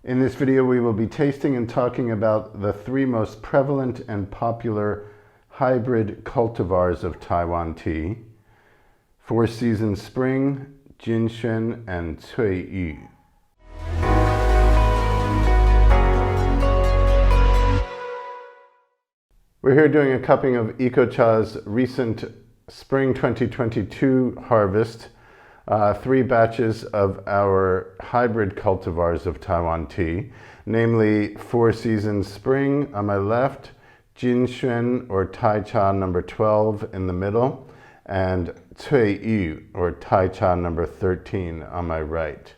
In this video, we will be tasting and talking about the three most prevalent and popular hybrid cultivars of Taiwan tea: Four Seasons Spring, Jin Xuan, and Tsui Yu. We're here doing a cupping of ecochateas' recent Spring 2022 harvest. Three batches of our hybrid cultivars of Taiwan tea, namely Four Seasons Spring on my left, Jin Xuan or Tai Cha number 12 in the middle, and Tsui Yu or Tai Cha number 13 on my right.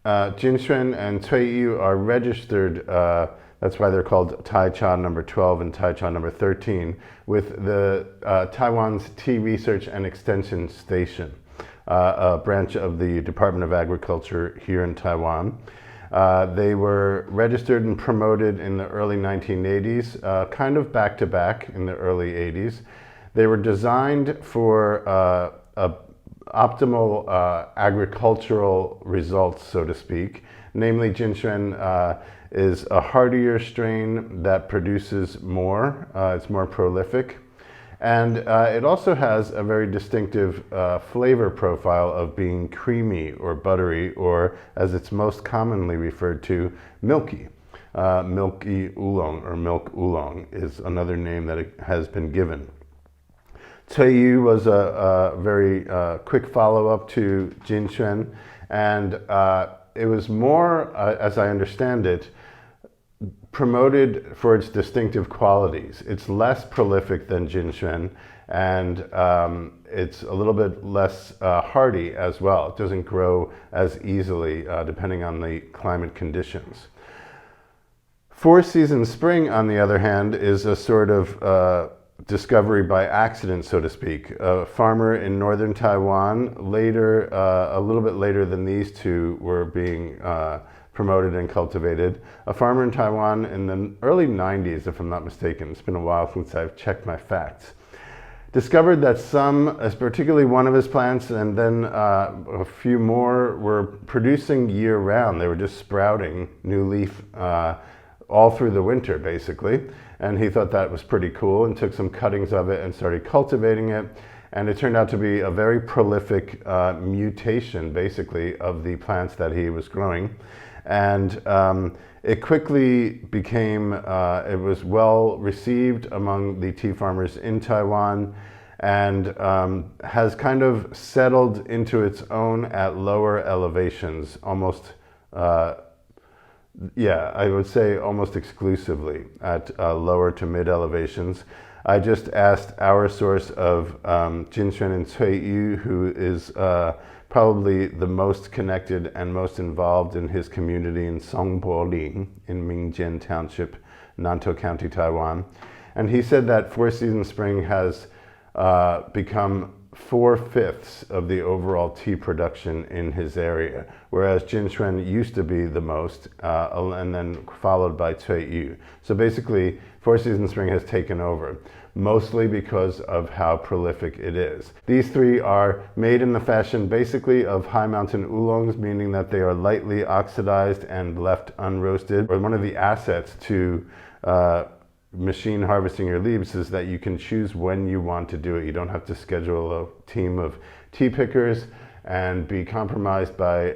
Jin Xuan and Tsui Yu are registered, that's why they're called Tai Cha number 12 and Tai Cha number 13, with the Taiwan's Tea Research and Extension Station, a branch of the Department of Agriculture here in Taiwan. They were registered and promoted in the early 1980s, kind of back to back in the early 80s. They were designed for optimal agricultural results, so to speak. Namely, Jin Xuan is a hardier strain that produces more. It's more prolific. And it also has a very distinctive flavor profile of being creamy or buttery, or as it's most commonly referred to, milky. Milky oolong or milk oolong is another name that it has been given. Tsui Yu was a very quick follow-up to Jin Xuan, and it was more, as I understand it, promoted for its distinctive qualities. It's less prolific than Jin Xuan, and it's a little bit less hardy as well. It doesn't grow as easily depending on the climate conditions. Four Seasons Spring, on the other hand, is a sort of discovery by accident, so to speak. A farmer in northern Taiwan, later, a little bit later than these two were being promoted and cultivated. A farmer in Taiwan in the early 90s, if I'm not mistaken, it's been a while since I've checked my facts, discovered that some, particularly one of his plants, and then a few more, were producing year-round. They were just sprouting new leaf all through the winter, basically. And he thought that was pretty cool and took some cuttings of it and started cultivating it. And it turned out to be a very prolific mutation, basically, of the plants that he was growing. And it quickly became, it was well received among the tea farmers in Taiwan, and has kind of settled into its own at lower elevations, almost, yeah, I would say almost exclusively at lower to mid elevations. I just asked our source of Jin Xuan and Tsui Yu, who is probably the most connected and most involved in his community in Songbo-ling in Mingjian Township, Nantou County, Taiwan. And he said that Four Seasons Spring has become 4/5 of the overall tea production in his area, whereas Jin Xuan used to be the most, and then followed by Tsui Yu. So basically, Four Seasons Spring has taken over, mostly because of how prolific it is. These three are made in the fashion basically of high mountain oolongs, meaning that they are lightly oxidized and left unroasted. Or one of the assets to machine harvesting your leaves is that you can choose when you want to do it. You don't have to schedule a team of tea pickers and be compromised by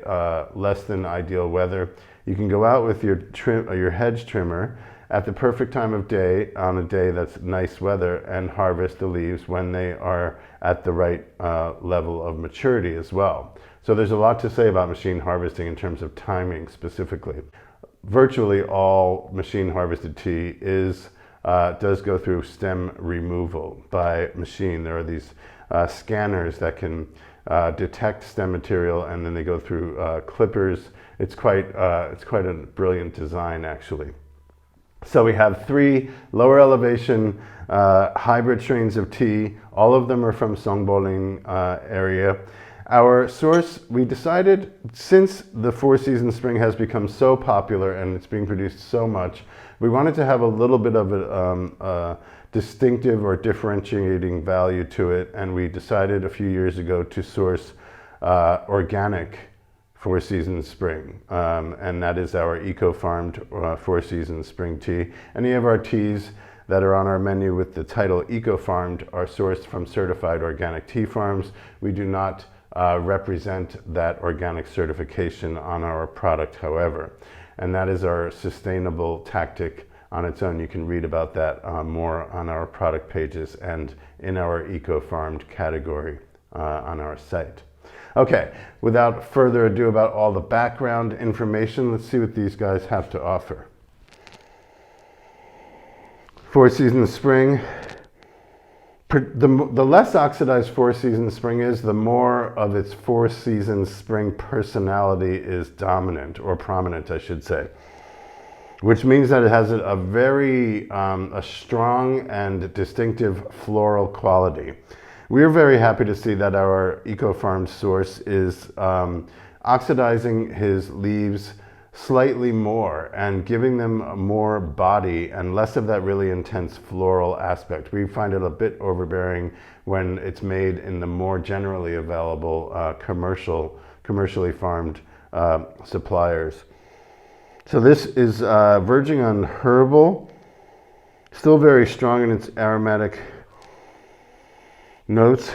less than ideal weather. You can go out with your hedge trimmer at the perfect time of day on a day that's nice weather and harvest the leaves when they are at the right level of maturity as well. So there's a lot to say about machine harvesting in terms of timing specifically. Virtually all machine harvested tea does go through stem removal by machine. There are these scanners that can detect stem material, and then they go through clippers. It's quite a brilliant design, actually. So we have three lower elevation hybrid strains of tea. All of them are from Songbo-ling area. Our source, we decided, since the Four Seasons Spring has become so popular and it's being produced so much, we wanted to have a little bit of a distinctive or differentiating value to it, and we decided a few years ago to source organic Four Seasons Spring, and that is our eco-farmed Four Seasons Spring tea. Any of our teas that are on our menu with the title eco-farmed are sourced from certified organic tea farms. We do not represent that organic certification on our product, however, and that is our sustainable tactic on its own. You can read about that more on our product pages and in our eco-farmed category on our site. Okay, without further ado about all the background information, let's see what these guys have to offer. Four Seasons Spring. The less oxidized Four Seasons Spring is, the more of its Four Seasons Spring personality is dominant, or prominent, I should say. Which means that it has a very strong and distinctive floral quality. We're very happy to see that our eco-farmed source is oxidizing his leaves slightly more and giving them more body and less of that really intense floral aspect. We find it a bit overbearing when it's made in the more generally available commercially farmed suppliers. So this is verging on herbal, still very strong in its aromatic notes,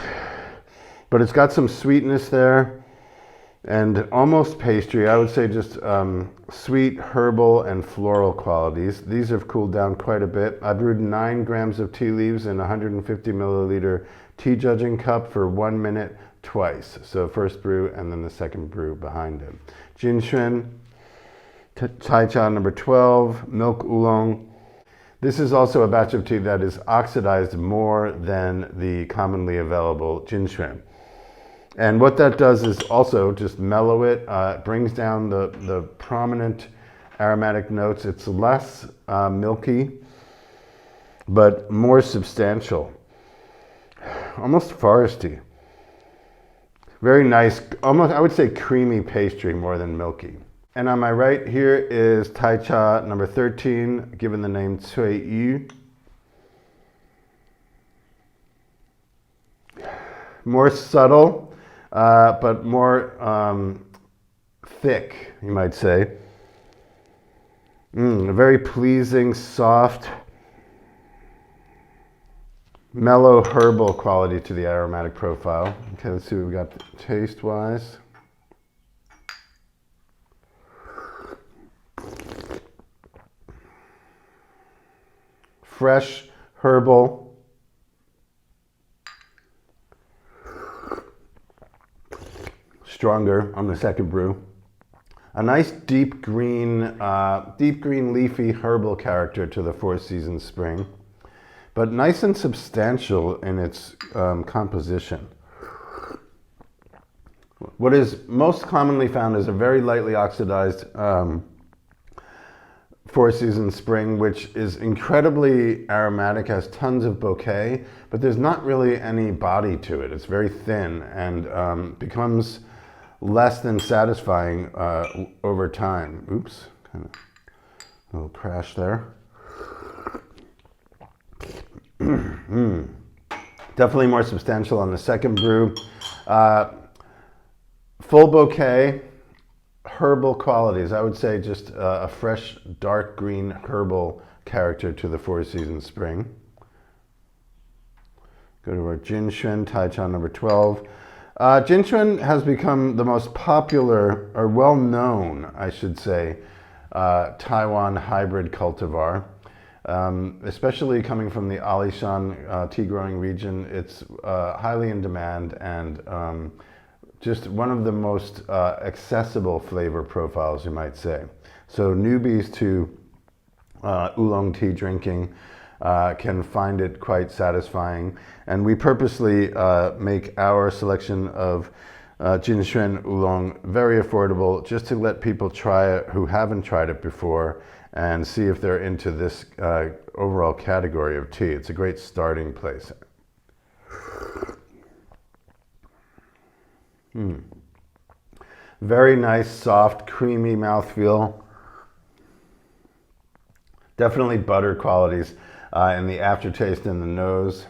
but it's got some sweetness there and almost pastry. I would say just sweet, herbal, and floral qualities. These have cooled down quite a bit. I brewed 9 grams of tea leaves in a 150 milliliter tea judging cup for 1 minute twice. So first brew and then the second brew behind it. Jin Xuan, Chai Cha number 12, milk oolong. This is also a batch of tea that is oxidized more than the commonly available Jin Xuan. And what that does is also just mellow it, brings down the prominent aromatic notes. It's less milky, but more substantial. Almost foresty. Very nice, almost, I would say creamy pastry more than milky. And on my right here is Tai Cha number 13, given the name Tsui Yu. More subtle, but more thick, you might say. A very pleasing, soft, mellow herbal quality to the aromatic profile. Okay, let's see what we got taste-wise. Fresh, herbal. Stronger on the second brew. A nice deep green leafy herbal character to the Four Seasons Spring, but nice and substantial in its composition. What is most commonly found is a very lightly oxidized Four Seasons Spring, which is incredibly aromatic, has tons of bouquet, but there's not really any body to it. It's very thin and becomes less than satisfying over time. Oops, kind of a little crash there. Definitely more substantial on the second brew. Full bouquet, herbal qualities. I would say just a fresh, dark green herbal character to the Four Seasons Spring. Go to our Jin Xuan Tai Cha number 12. Jin Xuan has become the most popular, or well-known, I should say, Taiwan hybrid cultivar. Especially coming from the Alishan tea growing region. It's highly in demand and just one of the most accessible flavor profiles, you might say. So newbies to oolong tea drinking can find it quite satisfying. And we purposely make our selection of Jin Xuan Oolong very affordable, just to let people try it who haven't tried it before and see if they're into this overall category of tea. It's a great starting place. Very nice, soft, creamy mouthfeel. Definitely butter qualities in the aftertaste in the nose.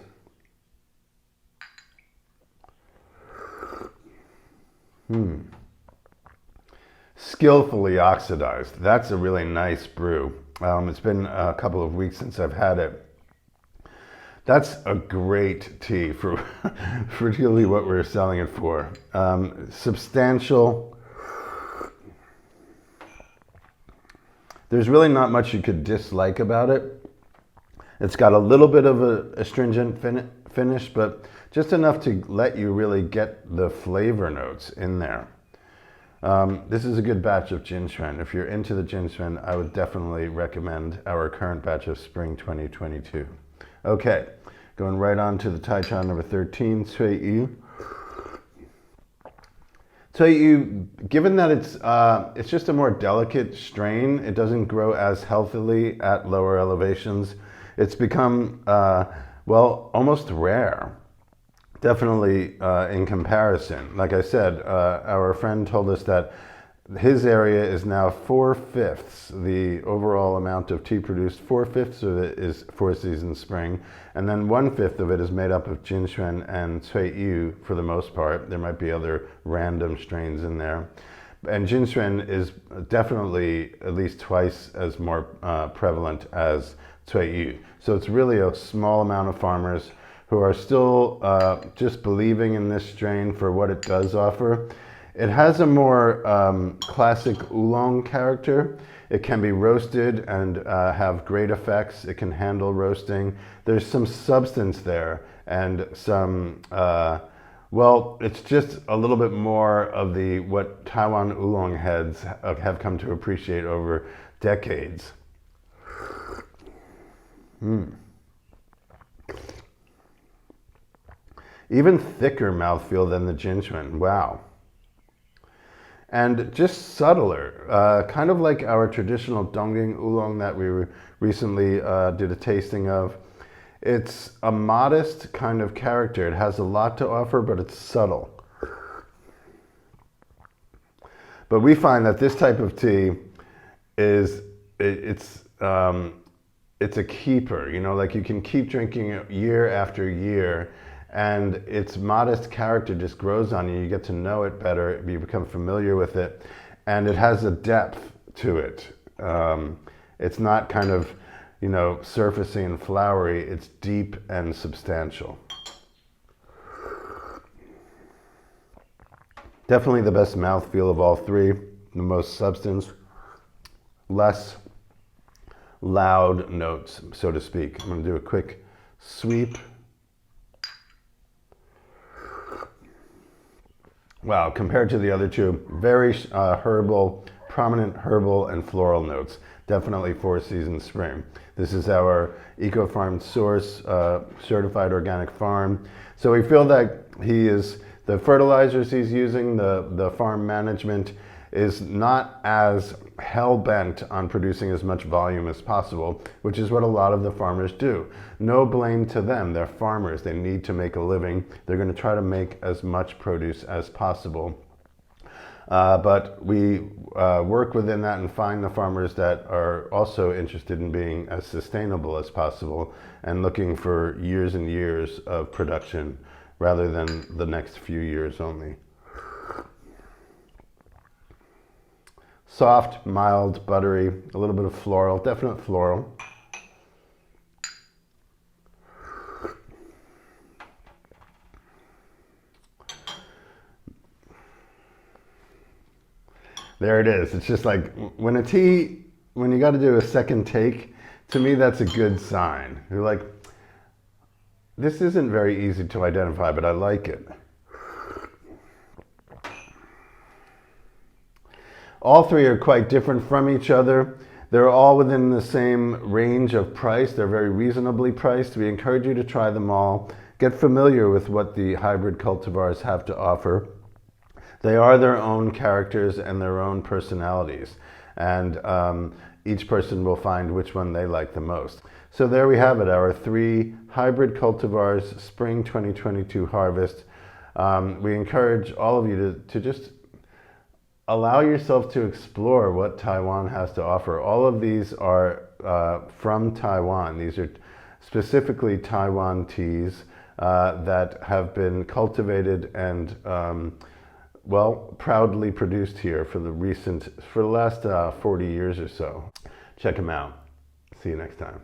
skillfully oxidized. That's a really nice brew. It's been a couple of weeks since I've had it. That's a great tea for, for really what we're selling it for. Substantial. There's really not much you could dislike about it. It's got a little bit of a astringent finish, but just enough to let you really get the flavor notes in there. This is a good batch of Jin Xuan. If you're into the Jin Xuan, I would definitely recommend our current batch of Spring 2022. Okay, going right on to the Taiwan number 13, Tsui Yu. Tsui Yu, given that it's just a more delicate strain, it doesn't grow as healthily at lower elevations. It's become, well, almost rare. Definitely in comparison. Like I said, our friend told us that his area is now 4/5 the overall amount of tea produced. 4/5 of it is Four Seasons Spring, and then 1/5 of it is made up of Jin Xuan and Tsui Yu for the most part. There might be other random strains in there. And Jin Xuan is definitely at least twice as more prevalent as Tsui Yu. So it's really a small amount of farmers who are still just believing in this strain for what it does offer. It has a more classic oolong character. It can be roasted and have great effects. It can handle roasting. There's some substance there and some, well, it's just a little bit more of what Taiwan oolong heads have come to appreciate over decades. Even thicker mouthfeel than the Jin Xuan. Wow. And just subtler, kind of like our traditional Dongging Oolong that we recently did a tasting of. It's a modest kind of character. It has a lot to offer, but it's subtle. But we find that this type of tea is, it's a keeper, you know, like you can keep drinking it year after year, and its modest character just grows on you. You get to know it better, you become familiar with it, and it has a depth to it. It's not kind of, you know, surfacey and flowery, it's deep and substantial. Definitely the best mouthfeel of all three, the most substance, less loud notes, so to speak. I'm going to do a quick sweep. Wow, compared to the other two, very herbal, prominent herbal and floral notes. Definitely Four Seasons Spring. This is our eco-farm source, certified organic farm. So we feel that the fertilizers he's using, the farm management is not as hell-bent on producing as much volume as possible, which is what a lot of the farmers do. No blame to them, they're farmers, they need to make a living. They're going to try to make as much produce as possible. But we work within that and find the farmers that are also interested in being as sustainable as possible and looking for years and years of production rather than the next few years only. Soft, mild, buttery, a little bit of floral, definite floral. There it is. It's just like when you got to do a second take, to me that's a good sign. You're like, this isn't very easy to identify, but I like it. All three are quite different from each other. They're all within the same range of price. They're very reasonably priced. We encourage you to try them all. Get familiar with what the hybrid cultivars have to offer. They are their own characters and their own personalities. And each person will find which one they like the most. So there we have it, our three hybrid cultivars Spring 2022 harvest. We encourage all of you to just allow yourself to explore what Taiwan has to offer. All of these are from Taiwan. These are specifically Taiwan teas that have been cultivated and well, proudly produced here for the last 40 years or so. Check them out. See you next time.